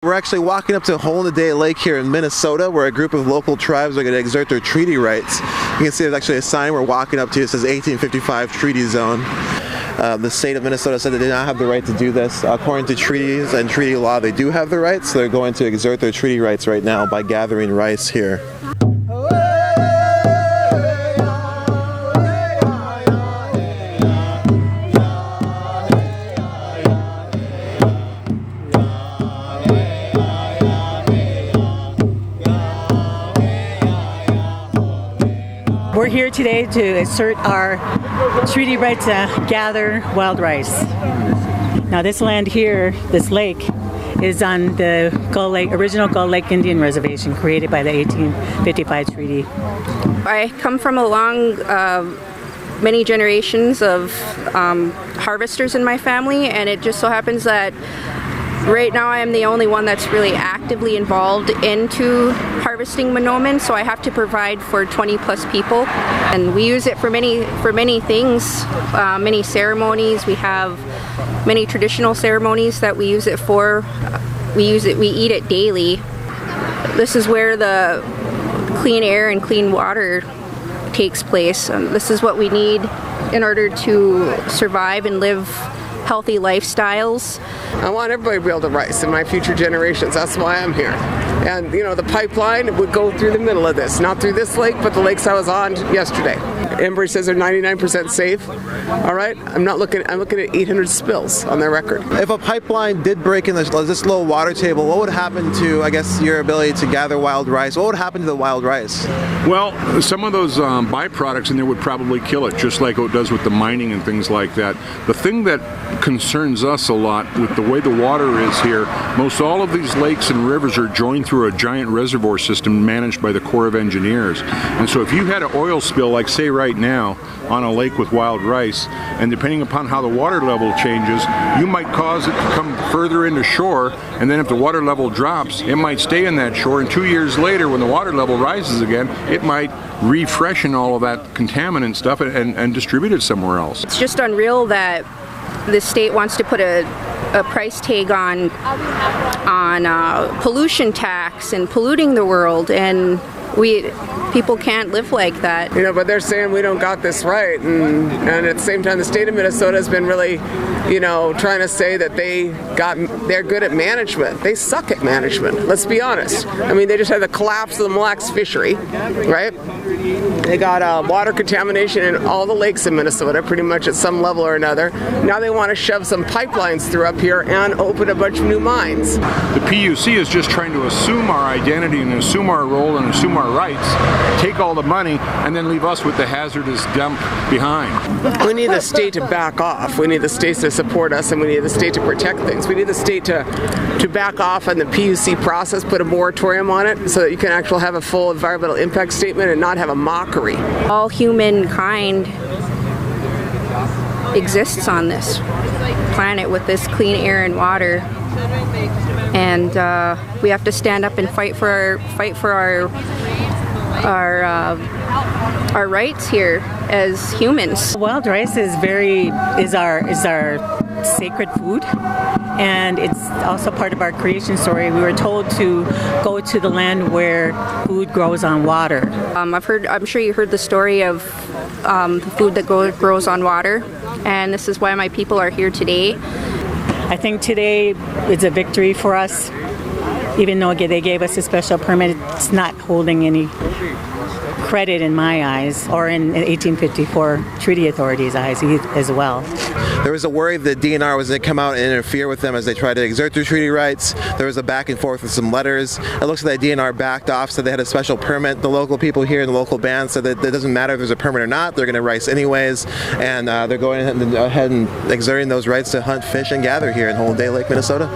We're actually walking up to Hole-in-the-Day Lake here in Minnesota, where a group of local tribes are going to exert their treaty rights. You can see there's actually a sign we're walking up to. It says 1855 Treaty Zone. The state of Minnesota said they did not have the right to do this. According to treaties and treaty law, they do have the rights. So they're going to exert their treaty rights right now by gathering rice here. We're here today to assert our treaty right to gather wild rice. Now this land here, this lake, is on the original Gull Lake Indian Reservation created by the 1855 treaty. I come from a long, many generations of harvesters in my family, and it just so happens that right now I am the only one that's really actively involved into harvesting monoman, so I have to provide for 20 plus people, and we use it for many things, many ceremonies. We have many traditional ceremonies that we use it for. We eat it daily. This is where the clean air and clean water takes place. This is what we need in order to survive and live healthy lifestyles. I want everybody to be able to rice in my future generations. That's why I'm here. And you know, the pipeline would go through the middle of this, not through this lake, but the lakes I was on yesterday. Embry says they're 99% safe. All right, I'm looking at 800 spills on their record. If a pipeline did break in this low water table, what would happen to, I guess, your ability to gather wild rice? What would happen to the wild rice? Well, some of those byproducts in there would probably kill it, just like it does with the mining and things like that. The thing that concerns us a lot with the way the water is here, most all of these lakes and rivers are joined through a giant reservoir system managed by the Corps of Engineers. And so if you had an oil spill, like say right now, on a lake with wild rice, and depending upon how the water level changes, you might cause it to come further into shore, and then if the water level drops, it might stay in that shore, and 2 years later, when the water level rises again, it might refreshen all of that contaminant stuff and distribute it somewhere else. It's just unreal that the state wants to put a price tag on pollution tax and polluting the world, and people can't live like that. You know, but they're saying we don't got this right, and at the same time, the state of Minnesota has been really, you know, trying to say that they're good at management. They suck at management. Let's be honest. I mean, they just had the collapse of the Mille Lacs fishery, right? They got water contamination in all the lakes in Minnesota, pretty much at some level or another. Now they want to shove some pipelines through up here and open a bunch of new mines. The PUC is just trying to assume our identity and assume our role and assume our rights, take all the money, and then leave us with the hazardous dump behind. We need the state to back off. We need the states to support us, and we need the state to protect things. We need the state to back off on the PUC process, put a moratorium on it, so that you can actually have a full environmental impact statement and not have a mockery. All humankind exists on this planet with this clean air and water, and we have to stand up and fight for our rights here as humans. Wild rice is our sacred food, and it's also part of our creation story. We were told to go to the land where food grows on water. I'm sure you heard the story of the food that grows on water, and this is why my people are here today. I think today is a victory for us. Even though they gave us a special permit, it's not holding any credit in my eyes, or in 1854 Treaty Authority's eyes as well. There was a worry that DNR was going to come out and interfere with them as they tried to exert their treaty rights. There was a back and forth with some letters. It looks like the DNR backed off, said they had a special permit. The local people here in the local band said that it doesn't matter if there's a permit or not, they're going to rice anyways, and they're going ahead and exerting those rights to hunt, fish, and gather here in Hole-in-the-Day Lake, Minnesota.